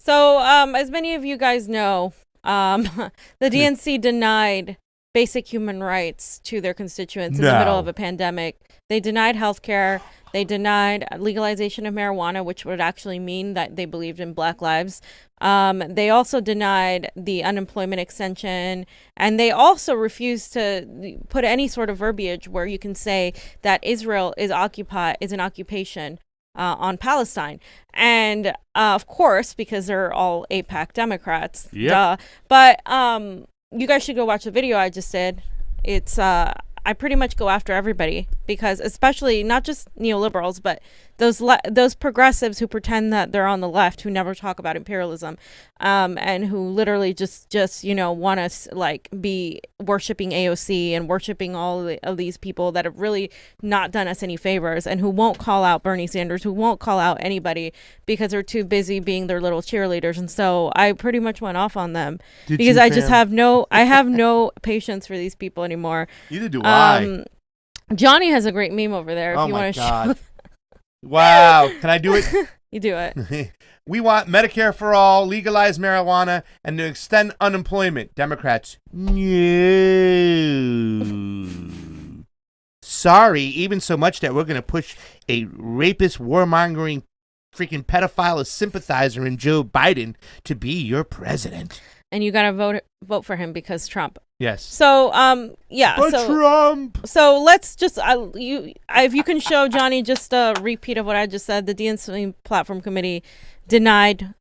So, as many of you guys know, the DNC denied basic human rights to their constituents in the middle of a pandemic. They denied healthcare. They denied legalization of marijuana, which would actually mean that they believed in Black lives. They also denied the unemployment extension, and they also refused to put any sort of verbiage where you can say that Israel is an occupation on Palestine. And of course, because they're all AIPAC Democrats. Yep. But you guys should go watch the video I just did. It's I pretty much go after everybody, because especially not just neoliberals, but those progressives who pretend that they're on the left, who never talk about imperialism, and who literally just want us like be worshiping AOC and worshiping all of these people that have really not done us any favors, and who won't call out Bernie Sanders, who won't call out anybody because they're too busy being their little cheerleaders. And so I pretty much went off on them because I just have no patience for these people anymore. Neither do I. Johnny has a great meme over there. Oh if you my want to God. Wow. Can I do it? You do it. We want Medicare for all, legalize marijuana, and to extend unemployment. Democrats, no. Sorry, even so much that we're going to push a rapist, warmongering, freaking pedophile, a sympathizer in Joe Biden to be your president. And you got to vote for him because Trump. Yes. So, yeah. But Trump. So let's just, if you can show Johnny just a repeat of what I just said. The DNC Platform Committee denied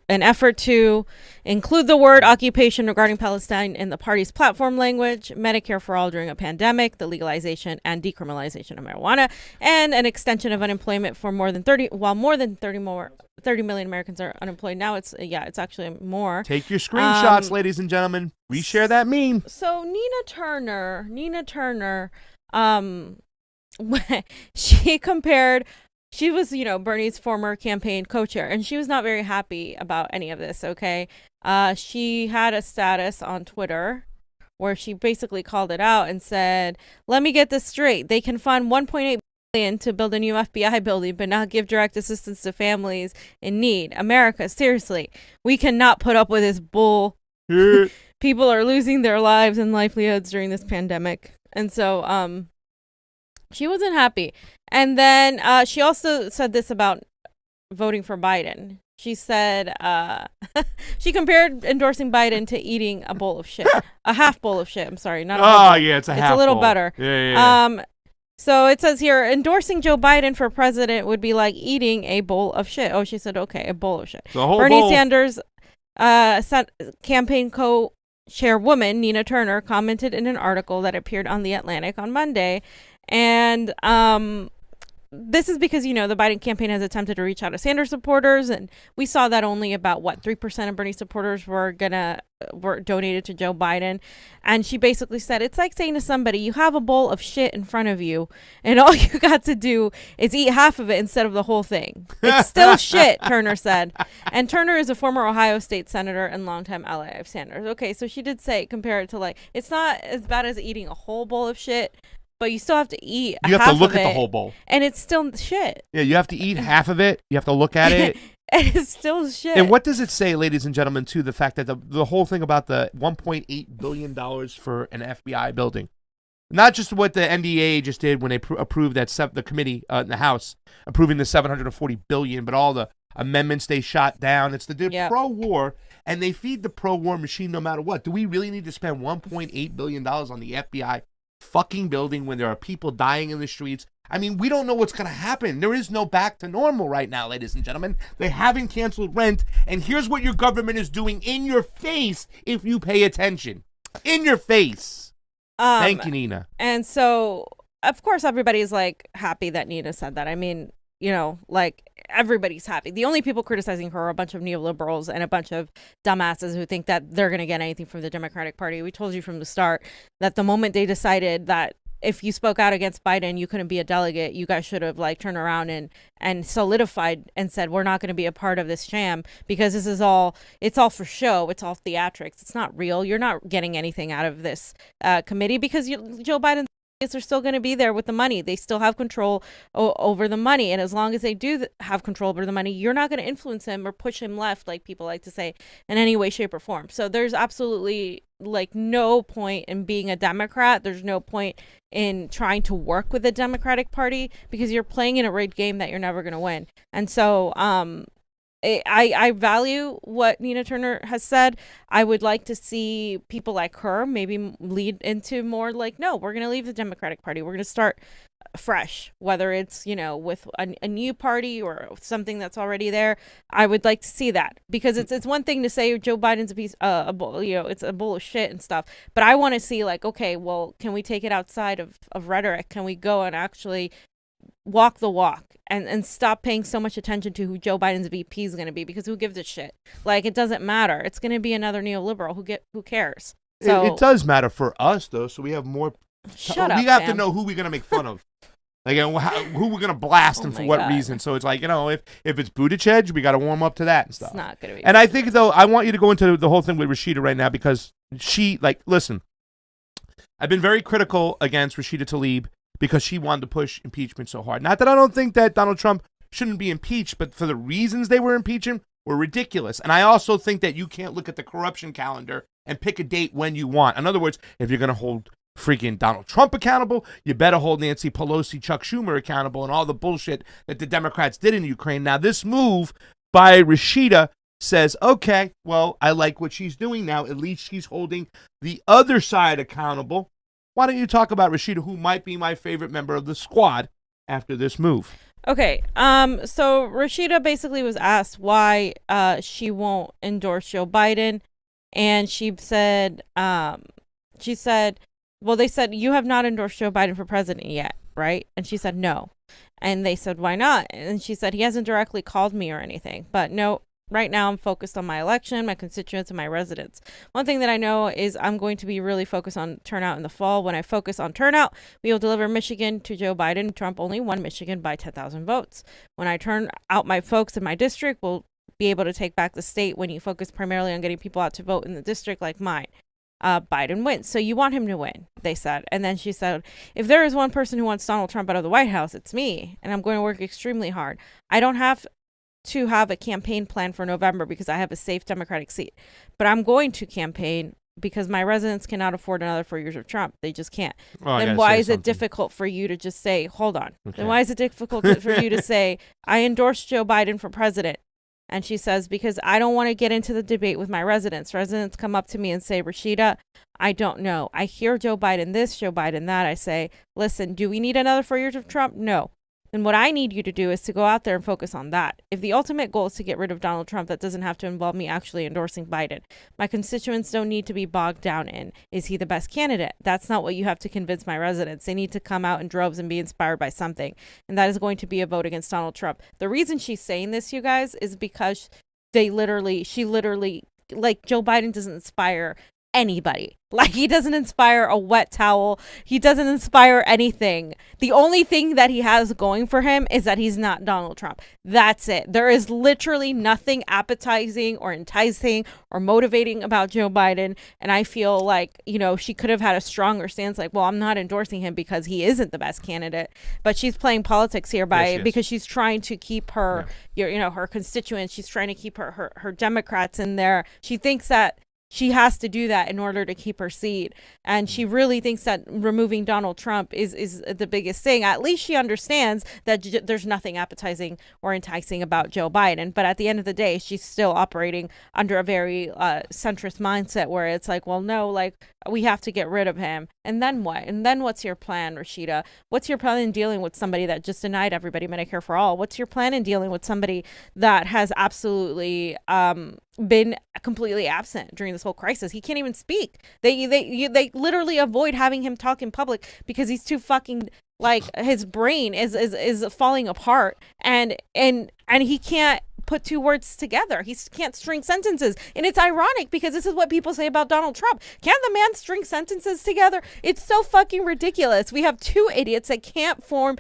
an effort to include the word occupation regarding Palestine in the party's platform language, Medicare for all during a pandemic, the legalization and decriminalization of marijuana, and an extension of unemployment for more than 30 million Americans are unemployed. Now it's actually more. Take your screenshots, ladies and gentlemen. Reshare that meme. So Nina Turner, she was, Bernie's former campaign co-chair, and she was not very happy about any of this, okay? She had a status on Twitter where she basically called it out and said, let me get this straight. They can fund $1.8 billion to build a new FBI building, but not give direct assistance to families in need. America, seriously, we cannot put up with this bull. People are losing their lives and livelihoods during this pandemic. And so, she wasn't happy. And then she also said this about voting for Biden. She said she compared endorsing Biden to eating a bowl of shit, a half bowl of shit. I'm sorry, not a whole bowl. Yeah, it's a little bowl. better. Yeah. So it says here, endorsing Joe Biden for president would be like eating a bowl of shit. Oh, she said, okay, a bowl of shit. Bernie Sanders campaign co-chairwoman Nina Turner commented in an article that appeared on The Atlantic on Monday. And this is because, the Biden campaign has attempted to reach out to Sanders supporters, and we saw that only about 3% of Bernie supporters were donated to Joe Biden. And she basically said, it's like saying to somebody, you have a bowl of shit in front of you, and all you got to do is eat half of it instead of the whole thing. It's still shit, Turner said. And Turner is a former Ohio State senator and longtime ally of Sanders. Okay, so she did say, compare it to it's not as bad as eating a whole bowl of shit, but you still have to eat half of it. You have to look at the whole bowl. And it's still shit. Yeah, you have to eat half of it. You have to look at it. And it's still shit. And what does it say, ladies and gentlemen, to the fact that the whole thing about the $1.8 billion for an FBI building? Not just what the NDA just did when they approved the committee in the House, approving the $740 billion, but all the amendments they shot down. It's pro-war, and they feed the pro-war machine no matter what. Do we really need to spend $1.8 billion on the FBI fucking building when there are people dying in the streets? I mean, we don't know what's going to happen. There is no back to normal right now, ladies and gentlemen. They haven't canceled rent, and here's what your government is doing in your face if you pay attention. In your face. Thank you, Nina. And so, of course, everybody's happy that Nina said that. I mean, everybody's happy. The only people criticizing her are a bunch of neoliberals and a bunch of dumbasses who think that they're going to get anything from the Democratic Party. We told you from the start that the moment they decided that if you spoke out against Biden, you couldn't be a delegate, you guys should have turned around and solidified and said, we're not going to be a part of this sham because it's all for show. It's all theatrics. It's not real. You're not getting anything out of this committee because Joe Biden are still going to be there with the money. They still have control over the money. And as long as they do have control over the money, you're not going to influence him or push him left, like people like to say, in any way, shape, or form. So there's absolutely like no point in being a Democrat. There's no point in trying to work with the Democratic Party because you're playing in a rigged game that you're never going to win. And so I value what Nina Turner has said. I would like to see people like her maybe lead into more like, no, we're going to leave the Democratic Party. We're going to start fresh, whether it's, with a new party or something that's already there. I would like to see that because it's one thing to say Joe Biden's it's a bowl of shit and stuff. But I want to see like, okay, well, can we take it outside of rhetoric? Can we go and actually walk the walk and stop paying so much attention to who Joe Biden's VP is going to be, because who gives a shit? Like, it doesn't matter. It's going to be another neoliberal. Who cares? So it does matter for us though, so we have more. Shut up, we have Sam. to know who we're going to make fun of. Like, who we're going to blast and for what reason. So it's like, if it's Buttigieg, we got to warm up to that and stuff. It's not going to be. And I think, though, I want you to go into the whole thing with Rashida right now because listen, I've been very critical against Rashida Tlaib because she wanted to push impeachment so hard. Not that I don't think that Donald Trump shouldn't be impeached, but for the reasons they were impeaching were ridiculous. And I also think that you can't look at the corruption calendar and pick a date when you want. In other words, if you're going to hold freaking Donald Trump accountable, you better hold Nancy Pelosi, Chuck Schumer accountable, and all the bullshit that the Democrats did in Ukraine. Now, this move by Rashida says, okay, well, I like what she's doing now. At least she's holding the other side accountable. Why don't you talk about Rashida, who might be my favorite member of the squad after this move? Okay, so Rashida basically was asked why she won't endorse Joe Biden, and she said, well, they said, you have not endorsed Joe Biden for president yet, right? And she said, no. And they said, why not? And she said, he hasn't directly called me or anything, but no, right now I'm focused on my election, my constituents, and my residents. One thing that I know is I'm going to be really focused on turnout in the fall. When I focus on turnout, we will deliver Michigan to Joe Biden. Trump only won Michigan by 10,000 votes. When I turn out my folks in my district, we'll be able to take back the state. When you focus primarily on getting people out to vote in the district like mine, Biden wins. So you want him to win, they said. And then she said, if there is one person who wants Donald Trump out of the White House, it's me. And I'm going to work extremely hard. I don't have to have a campaign plan for November because I have a safe Democratic seat. But I'm going to campaign because my residents cannot afford another 4 years of Trump. They just can't. Then why is it difficult for you to just say, hold on. Okay. Then why is it difficult for you to say, I endorse Joe Biden for president? And she says, because I don't want to get into the debate with my residents. Residents come up to me and say, Rashida, I don't know. I hear Joe Biden this, Joe Biden that. I say, listen, do we need another 4 years of Trump? No. And what I need you to do is to go out there and focus on that. If the ultimate goal is to get rid of Donald Trump, that doesn't have to involve me actually endorsing Biden. My constituents don't need to be bogged down in, is he the best candidate? That's not what you have to convince my residents. They need to come out in droves and be inspired by something. And that is going to be a vote against Donald Trump. The reason she's saying this, you guys, is because she literally, like, Joe Biden doesn't inspire anybody. Like, he doesn't inspire a wet towel. He doesn't inspire anything. The only thing that he has going for him is that he's not Donald Trump. That's it. There is literally nothing appetizing or enticing or motivating about Joe Biden. And I feel like, she could have had a stronger stance, like, well, I'm not endorsing him because he isn't the best candidate. But she's playing politics here because she's trying to keep her, her constituents. She's trying to keep her Democrats in there. She thinks that she has to do that in order to keep her seat. And she really thinks that removing Donald Trump is the biggest thing. At least she understands that there's nothing appetizing or enticing about Joe Biden. But at the end of the day, she's still operating under a very centrist mindset where it's like, well, no, like, we have to get rid of him. And then what? And then what's your plan, Rashida? What's your plan in dealing with somebody that just denied everybody Medicare for all? What's your plan in dealing with somebody that has absolutely been completely absent during this whole crisis? He can't even speak. They literally avoid having him talk in public because he's too fucking, like, his brain is falling apart and he can't put two words together. He can't string sentences. And it's ironic because this is what people say about Donald Trump. Can the man string sentences together? It's so fucking ridiculous. We have two idiots that can't form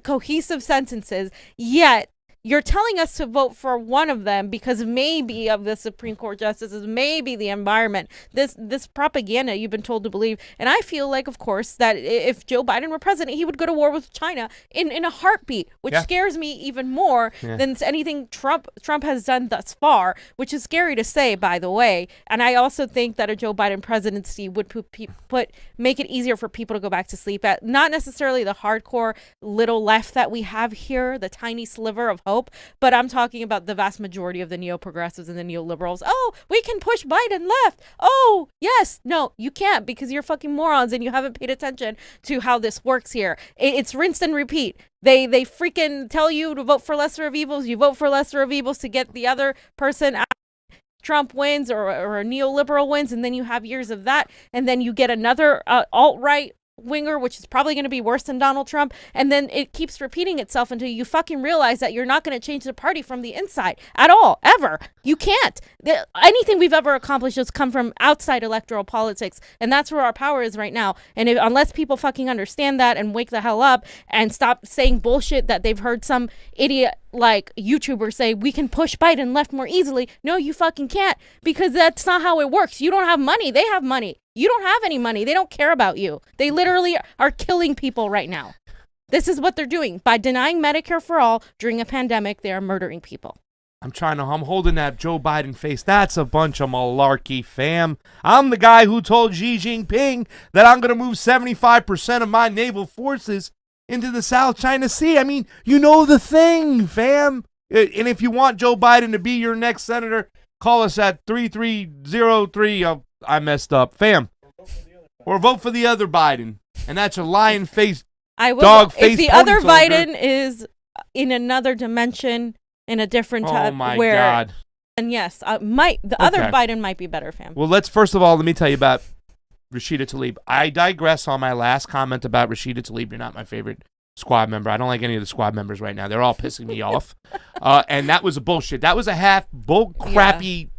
cohesive sentences, yet you're telling us to vote for one of them because maybe of the Supreme Court justices, maybe the environment, this propaganda you've been told to believe. And I feel like, of course, that if Joe Biden were president, he would go to war with China in a heartbeat, which scares me even more than anything Trump has done thus far, which is scary to say, by the way. And I also think that a Joe Biden presidency would make it easier for people to go back to sleep at not necessarily the hardcore little left that we have here, the tiny sliver of hope, but I'm talking about the vast majority of the neo-progressives and the neoliberals. Oh, we can push Biden left. Oh, yes. No, you can't, because you're fucking morons and you haven't paid attention to how this works here. It's rinse and repeat. They freaking tell you to vote for lesser of evils. You vote for lesser of evils to get the other person out. Trump wins or a neoliberal wins, and then you have years of that, and then you get another alt-right winger, which is probably going to be worse than Donald Trump, and then it keeps repeating itself until you fucking realize that you're not going to change the party from the inside at all, ever. You can't. Anything we've ever accomplished has come from outside electoral politics, and that's where our power is right now. And unless people fucking understand that and wake the hell up and stop saying bullshit that they've heard some idiot like YouTubers say, we can push Biden left more easily. No, you fucking can't, because that's not how it works. You don't have money. They have money. You don't have any money. They don't care about you. They literally are killing people right now. This is what they're doing. By denying Medicare for all during a pandemic, they are murdering people. I'm holding that Joe Biden face. That's a bunch of malarkey, fam. I'm the guy who told Xi Jinping that I'm going to move 75% of my naval forces into the South China Sea. I mean, you know the thing, fam. And if you want Joe Biden to be your next senator, call us at 3303. I messed up, fam. Or vote for the other Biden. And that's a lion-faced, dog-faced. If the other Biden is in another dimension, in a different time, oh my God. And yes, other Biden might be better, fam. Well, first of all, let me tell you about Rashida Tlaib. I digress on my last comment about Rashida Tlaib. You're not my favorite squad member. I don't like any of the squad members right now. They're all pissing me off. And that was a bullshit. That was a half crappy,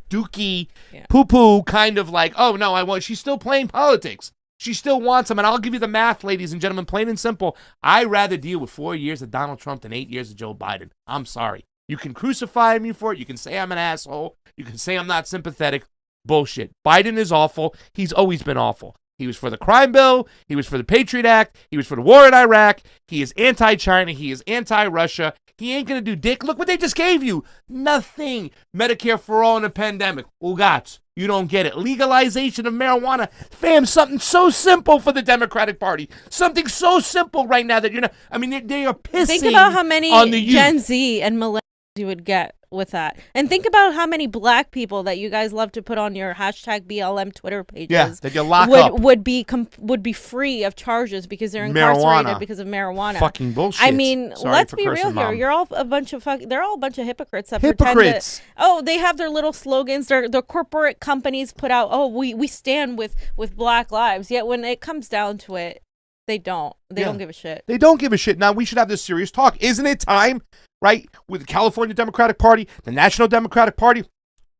dookie, poo-poo kind of like, oh, no, she's still playing politics. She still wants him. And I'll give you the math, ladies and gentlemen, plain and simple. I'd rather deal with 4 years of Donald Trump than 8 years of Joe Biden. I'm sorry. You can crucify me for it. You can say I'm an asshole. You can say I'm not sympathetic. Bullshit. Biden is awful. He's always been awful. He was for the crime bill. He was for the Patriot Act. He was for the war in Iraq. He is anti-China. He is anti-Russia. He ain't going to do dick. Look what they just gave you. Nothing. Medicare for all in a pandemic. Ugats. You don't get it. Legalization of marijuana. Fam, something so simple for the Democratic Party. Something so simple right now that you're not. I mean, they are pissing. Think about how many on the youth. Gen Z and millennials you would get with that. And think about how many black people that you guys love to put on your hashtag BLM Twitter pages that you lock up would be free of charges because they're incarcerated because of marijuana. Fucking bullshit. I mean, let's be real here. You're all a bunch of they're all a bunch of hypocrites that pretend that, they have their little slogans. Their corporate companies put out, we stand with Black lives. Yet when it comes down to it, they don't. They don't give a shit. They don't give a shit. Now we should have this serious talk. Isn't it time? Right, with the California Democratic Party, the National Democratic Party,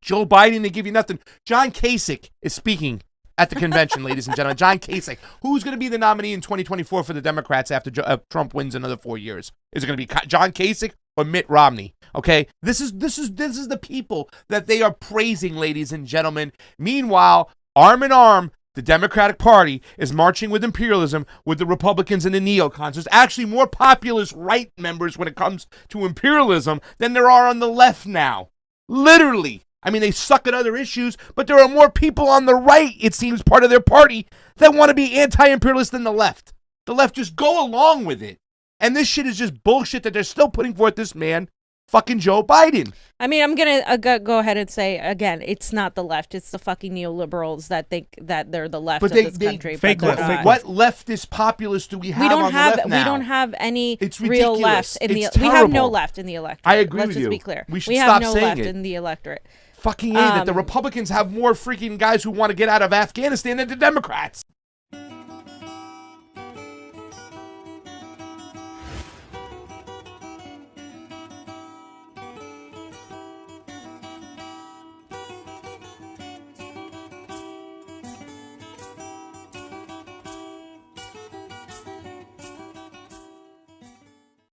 Joe Biden, they give you nothing. John Kasich is speaking at the convention, ladies and gentlemen. John Kasich, who's going to be the nominee in 2024 for the Democrats after Trump wins another 4 years? Is it going to be John Kasich or Mitt Romney? Okay, this is the people that they are praising, ladies and gentlemen. Meanwhile, arm in arm, the Democratic Party is marching with imperialism with the Republicans and the neocons. There's actually more populist right members when it comes to imperialism than there are on the left now. Literally. I mean, they suck at other issues, but there are more people on the right, it seems, part of their party, that want to be anti-imperialist than the left. The left just go along with it. And this shit is just bullshit that they're still putting forth this man, fucking Joe Biden. I mean, I'm going to go ahead and say, again, it's not the left. It's the fucking neoliberals that think that they're the left of this country. Fake left. What leftist populists do we have on the left now? We don't have any it's real left. We have no left in the electorate. I agree Let's with just you. be clear. We should we stop have no saying left it. in the electorate. Fucking that the Republicans have more freaking guys who want to get out of Afghanistan than the Democrats.